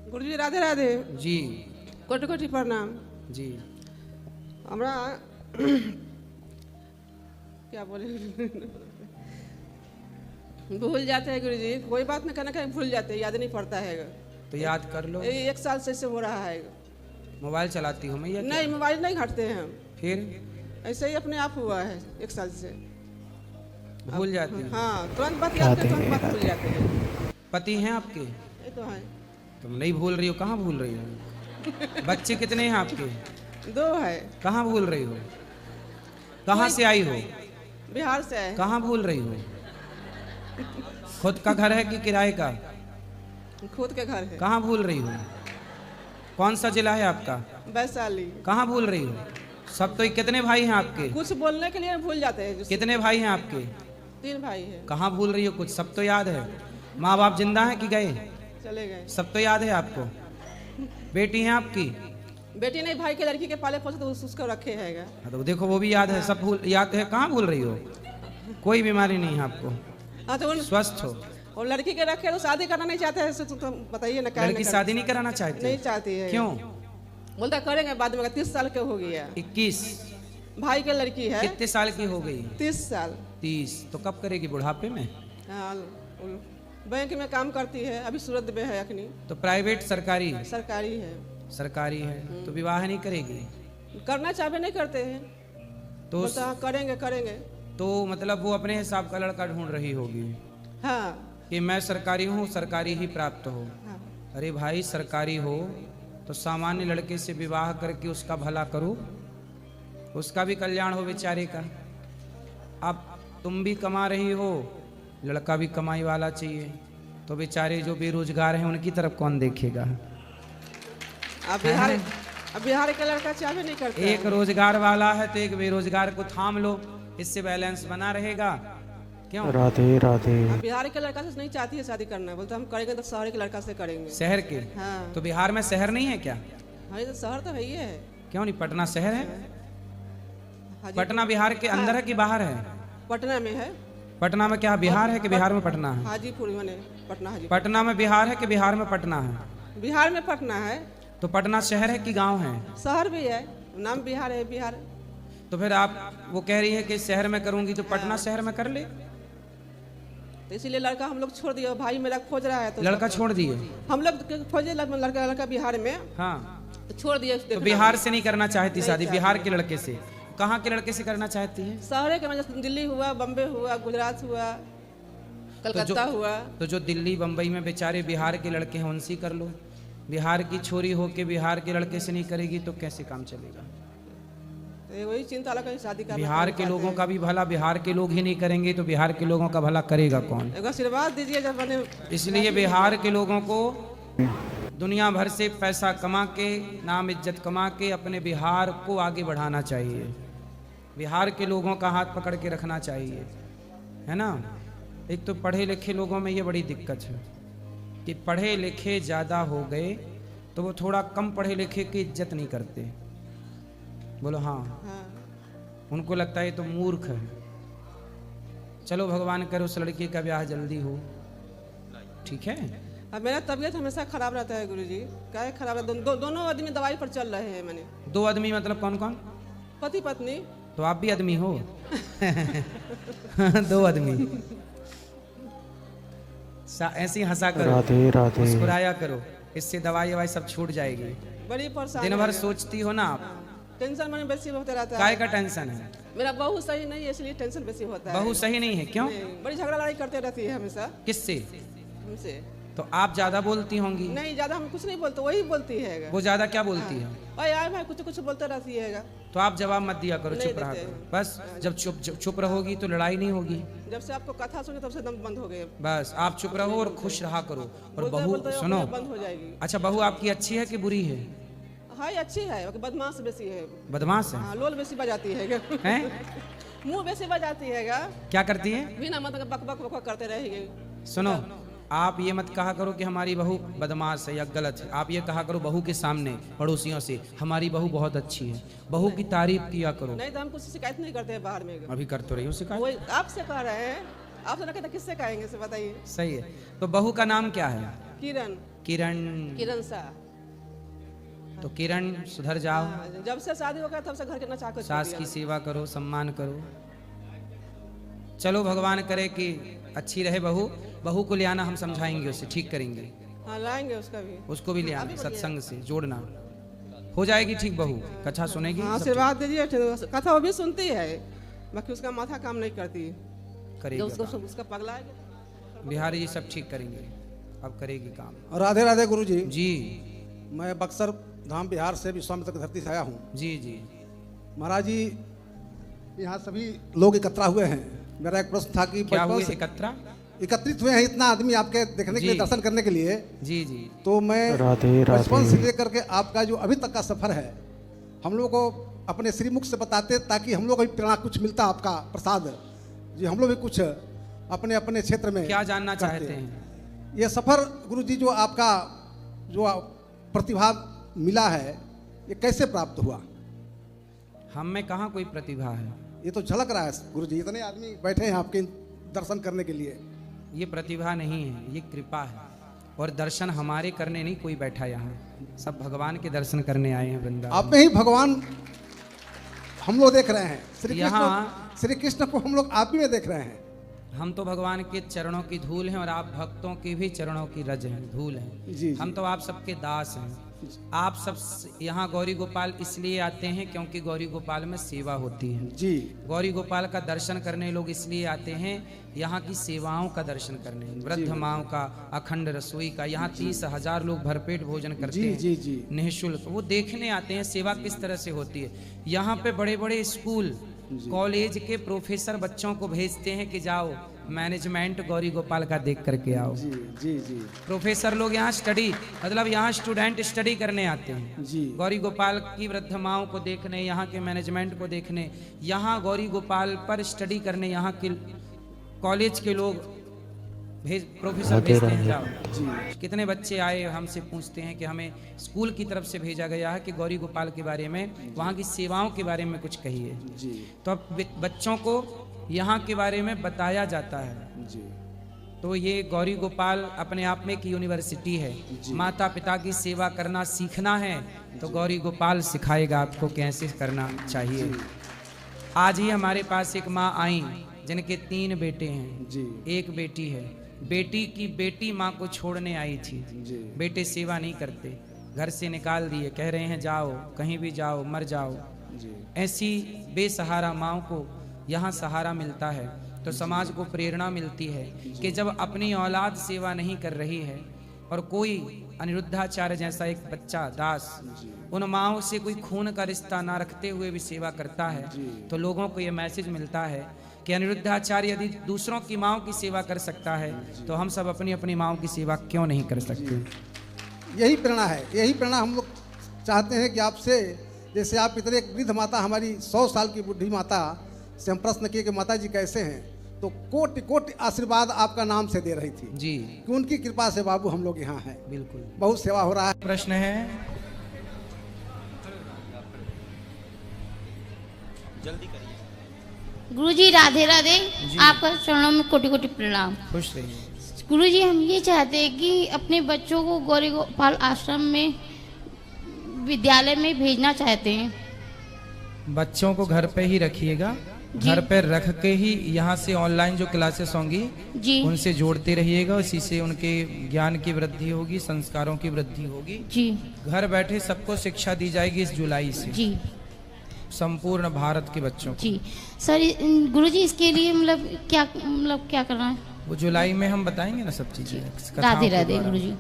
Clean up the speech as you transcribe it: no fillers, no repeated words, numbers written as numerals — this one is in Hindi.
गुरुजी राधे राधे जी। कोटि कोटि प्रणाम जी। हमरा क्या बोले भूल जाते हैं गुरुजी, कोई बात नहीं, कहना कहीं भूल जाते हैं, याद नहीं पड़ता है। तो याद कर लो। ये 1 साल से ऐसे हो रहा है। मोबाइल चलाती हो मैया? नहीं, मोबाइल नहीं घटते हैं हम, फिर ऐसे ही अपने आप हुआ है 1 साल से। भूल जाती हो? हाँ, तुरंत बात याद करते, तुरंत बात भूल जाते हैं। पति हैं आपके? ये तो है। तुम नहीं भूल रही हो? कहाँ भूल रही हो? बच्चे कितने हैं आपके? 2 है। कहाँ भूल रही हो? कहाँ से आई हो? बिहार से है। कहाँ भूल रही हो? खुद का घर है कि किराए का? खुद के घर है। कहाँ भूल रही हो? कौन सा जिला है आपका? वैशाली। कहाँ भूल रही हो? सब तो कितने भाई हैं आपके? कुछ बोलने के लिए भूल जाते हैं। कितने भाई हैं आपके? 3 भाई हैं। कहाँ भूल रही हो? कुछ सब तो याद है। माँ बाप जिंदा हैं कि गए? चले गए। सब तो याद है आपको। बेटी है आपकी? बेटी नहीं, भाई के लड़की के पाले पोसे तो उसको रखे है। तो देखो वो भी याद है, सब भूल याद है। कहाँ भूल रही हो? कोई बीमारी नहीं है आपको, हाँ तो स्वस्थ हो। और लड़की के रखे तो शादी करना नहीं चाहते हैं, तो बताइए ना। लड़की शादी नहीं कराना चाहती? नहीं चाहती है। क्यों? बोलता करेंगे बाद में। 30 साल के हो गया। 21? भाई के लड़की है। कितने साल की हो गई? 30 साल। 30? तो कब करेगी? बुढ़ापे में? हाँ, बैंक में काम करती है, अभी सूरत में है अखनी। तो प्राइवेट सरकारी? सरकारी है। सरकारी है तो विवाह नहीं करेगी? करना चाहे नहीं करते हैं, तो बोलता करेंगे करेंगे। तो मतलब वो अपने हिसाब का लड़का ढूंढ रही होगी हाँ कि मैं सरकारी हूँ, सरकारी ही प्राप्त हो। हाँ। अरे भाई, सरकारी हो तो सामान्य लड़के से विवाह करके उसका भला करो, उसका भी कल्याण हो बेचारे का। अब तुम भी कमा रही हो, लड़का भी कमाई वाला चाहिए, तो बेचारे जो बेरोजगार हैं उनकी तरफ कौन देखेगा? अब बिहार के लड़का चाहे नहीं करते। एक रोजगार वाला है तो एक बेरोजगार को थाम लो, इससे बैलेंस बना रहेगा। क्यों? राधे राधे। अब बिहार के लड़का से नहीं चाहती है शादी करना, बोलते हम करेंगे तो शहर के लड़का से करेंगे। शहर के? हाँ। तो बिहार में शहर नहीं है क्या? हाँ, तो शहर तो है ही है। क्यों नहीं? पटना शहर है। हाजीपुर। पटना बिहार के अंदर है कि बाहर है? पटना में है। पटना में क्या बिहार है कि बिहार में पटना है? हाजीपुर में पटना। हाजीपुर। पटना में बिहार है कि बिहार में पटना है? बिहार में पटना है। तो पटना शहर है कि गांव है? शहर भी है, नाम बिहार है। बिहार। तो फिर आप वो कह रही है कि शहर में करूंगी तो पटना शहर में कर ले। तो इसीलिए लड़का हम लोग छोड़ दिया, भाई मेरा खोज रहा है तो लड़का छोड़ दिए? हम लोग खोजे लड़का बिहार में, हाँ। तो छोड़ दिए। तो बिहार से नहीं करना चाहती शादी? बिहार के लड़के से? कहाँ के लड़के से करना चाहती है? शहर के मतलब दिल्ली हुआ, बम्बे हुआ, गुजरात हुआ, कलकत्ता हुआ। तो जो दिल्ली बम्बई में बेचारे बिहार के लड़के हैं उनसे कर लो। बिहार की छोरी होके बिहार के लड़के से नहीं करेगी तो कैसे काम चलेगा? तो वही चिंता लगा शादी का। बिहार के लोगों का भी भला बिहार के लोग ही नहीं करेंगे तो बिहार के लोगों का भला करेगा कौन? एक आशीर्वाद दीजिए जब बने। इसलिए बिहार के लोगों को दुनिया भर से पैसा कमा के, नाम इज्जत कमा के अपने बिहार को आगे बढ़ाना चाहिए। बिहार के लोगों का हाथ पकड़ के रखना चाहिए, है ना? एक तो पढ़े लिखे लोगों में ये बड़ी दिक्कत है कि पढ़े लिखे ज़्यादा हो गए तो वो थोड़ा कम पढ़े लिखे की इज्जत नहीं करते। बोलो हाँ। हाँ। उनको लगता है ये तो मूर्ख है। चलो भगवान करे उस लड़की का ब्याह जल्दी हो, ठीक है? अब मेरा तबीयत हमेशा खराब रहता है गुरुजी। क्या है खराब रहता है? दोनों आदमी दवाई पर चल रहे हैं। मैंने 2 आदमी मतलब कौन कौन? पति पत्नी। तो आप भी आदमी हो? 2 आदमी। ऐसी हंसा करो, राधे राधे। मुस्कुराया करो, इससे दवाई ववाई सब छूट जाएगी। बड़ी परेशानी। दिन भर सोचती हो ना आप? टेंशन मैंने बेसी होता रहता है। काय का टेंशन है? मेरा बहू सही नहीं है, इसलिए टेंशन बेसी होता है। बहू सही नहीं है? क्यों? नहीं, बड़ी झगड़ा लड़ाई करते रहती है हमेशा। किससे? हमसे। तो आप ज्यादा बोलती होंगी? नहीं, ज्यादा हम कुछ नहीं बोलते, वही बोलती है। वो ज्यादा क्या बोलती है? भाई आए भाई कुछ कुछ बोलते रहती है। तो आप जवाब मत दिया करो, नहीं चुप रहा देते करो हैं। बस। जब चुप रहोगी तो लड़ाई नहीं होगी। जब से आपको कथा सुनी तब से दम बंद हो गए। बस आप चुप रहो और खुश रहा करो। और बोलते बहू बोलते सुनो, बंद हो जाएगी। अच्छा बहू आपकी अच्छी है कि बुरी है? हाँ, अच्छी है, बदमाश बेसी है। बदमाश है? हाँ, लोल बेसी बजाती है। हैं? मुंह बेसी बजाती है। क्या करती है? बिना मतलब बक बक बक करते रहेगी। सुनो, आप ये मत कहा करो कि हमारी बहू बदमाश है या गलत है। आप ये कहा करो बहू के सामने पड़ोसियों से, हमारी बहू बहुत अच्छी है। बहू की तारीफ किया करो। नहीं तो हम कुछ शिकायत नहीं करते हैं बाहर में। अभी कर तो रही हो शिकायत? वही आपसे कह रहे हैं। आपसे ना कहते किससे कहेंगे से बताइए। सही है। तो बहू का नाम क्या है? किरण। किरण। किरण शाह। तो किरण सुधर जाओ, हाँ, जब से शादी हो गया तब से घर के नचा को सास की सेवा करो, सम्मान करो। चलो भगवान करे कि अच्छी रहे बहू। बहू को ले आना, हम समझाएंगे उसे, ठीक करेंगे। हाँ लाएंगे उसका भी। उसको भी ले आना, सत्संग से जोड़ना, हो जाएगी ठीक बहू। कथा सुनेगी, हाँ आशीर्वाद दीजिए। कथा वो भी सुनती है, बाकी उसका माथा काम नहीं करती। करेगी उसका पगला है। बिहारी जी सब ठीक करेंगे, अब करेगी काम। राधे राधे गुरु जी। जी मैं बक्सर धाम बिहार से विश्वामित्र की धरती से आया हूँ। जी जी। महाराज जी यहाँ सभी लोग एकत्रा हुए हैं। मेरा एक प्रश्न था कि क्या हुए बचपन से एकत्रित हुए हैं इतना आदमी आपके देखने के लिए, दर्शन करने के लिए। जी जी। तो मैं बचपन से लेकर के आपका जो अभी तक का सफर है, हम लोग को अपने श्रीमुख से बताते ताकि हम लोग को भी प्रेरणा कुछ मिलता, आपका प्रसाद जी। हम लोग भी कुछ अपने अपने क्षेत्र में क्या जानना चाहते हैं? ये सफर गुरु जी जो आपका जो प्रतिभा मिला है, ये कैसे प्राप्त हुआ? हम में कहाँ कोई प्रतिभा है, ये तो झलक रहा है गुरु जी। इतने आदमी बैठे हैं आपके दर्शन करने के लिए। ये प्रतिभा नहीं है, ये कृपा है। और दर्शन हमारे करने नहीं कोई बैठा यहाँ, सब भगवान के दर्शन करने आए हैं वृंदावन। आप में ही भगवान हम लोग देख रहे हैं। यहाँ श्री कृष्ण को हम लोग आप ही में देख रहे हैं। हम तो भगवान के चरणों की धूल हैं और आप भक्तों की भी चरणों की रज हैं, धूल हैं। जी, हम तो आप सबके दास हैं। आप सब यहाँ गौरी गोपाल इसलिए आते हैं क्योंकि गौरी गोपाल में सेवा होती है जी। गौरी गोपाल का दर्शन करने लोग इसलिए आते हैं, यहाँ की सेवाओं का दर्शन करने, वृद्ध माओं का, अखंड रसोई का। यहाँ 30,000 लोग भरपेट भोजन करते हैं जी जी। निःशुल्क। वो देखने आते हैं सेवा किस तरह से होती है। यहाँ पे बड़े बड़े स्कूल कॉलेज के प्रोफेसर बच्चों को भेजते हैं कि जाओ मैनेजमेंट गौरी गोपाल का देख करके आओ। जी जी जी। प्रोफेसर लोग यहाँ स्टडी, मतलब यहाँ स्टूडेंट स्टडी करने आते हैं जी। गौरी गोपाल की वृद्ध माओं को देखने, यहाँ के मैनेजमेंट को देखने, यहाँ गौरी गोपाल पर स्टडी करने यहाँ के कॉलेज के लोग प्रोफेसर भेजते हैं जाओ। जी। कितने बच्चे आए हमसे पूछते हैं कि हमें स्कूल की तरफ से भेजा गया है कि गौरी गोपाल के बारे में, वहाँ की सेवाओं के बारे में कुछ कहिए। जी। तो अब बच्चों को यहाँ के बारे में बताया जाता है। जी। तो ये गौरी गोपाल अपने आप में एक यूनिवर्सिटी है। माता पिता की सेवा करना सीखना है तो गौरी गोपाल सिखाएगा आपको कैसे करना चाहिए। आज ही हमारे पास एक माँ आई जिनके 3 बेटे हैं। जी। एक बेटी है, बेटी की बेटी माँ को छोड़ने आई थी। जी। बेटे सेवा नहीं करते, घर से निकाल दिए, कह रहे हैं जाओ कहीं भी जाओ मर जाओ। जी। ऐसी बेसहारा माँ को यहाँ सहारा मिलता है तो समाज को प्रेरणा मिलती है कि जब अपनी औलाद सेवा नहीं कर रही है और कोई अनिरुद्धाचार्य जैसा एक बच्चा दास उन माँओं से कोई खून का रिश्ता ना रखते हुए भी सेवा करता है, तो लोगों को ये मैसेज मिलता है कि अनिरुद्धाचार्य यदि दूसरों की माँओं की सेवा कर सकता है तो हम सब अपनी अपनी माँओं की सेवा क्यों नहीं कर सकते। यही प्रेरणा है, यही प्रेरणा हम लोग चाहते हैं कि आपसे, जैसे आप इतने वृद्ध माता, हमारी 100 साल की बुढ़ी माता से हम प्रश्न किए कि माता जी कैसे हैं, तो कोटि कोटि आशीर्वाद आपका नाम से दे रही थी जी कि उनकी कृपा से बाबू हम लोग यहाँ हैं। बिल्कुल, बहुत सेवा हो रहा है। प्रश्न है जल्दी करिए। गुरुजी राधे राधे। आपका चरणों में कोटि कोटि प्रणाम। खुश रहिए। गुरुजी हम ये चाहते हैं कि अपने बच्चों को गौरी गोपाल आश्रम में विद्यालय में भेजना चाहते हैं। बच्चों को घर पे ही रखिएगा, घर पे रख के ही यहाँ से ऑनलाइन जो क्लासेस होंगी जी उनसे जोड़ते रहिएगा। इसी से उनके ज्ञान की वृद्धि होगी, संस्कारों की वृद्धि होगी। जी घर बैठे सबको शिक्षा दी जाएगी इस जुलाई से, जी संपूर्ण भारत के बच्चों को। जी सर, गुरुजी इसके लिए मतलब क्या करना है? वो जुलाई में हम बताएंगे ना सब चीजें। राधे राधे गुरुजी।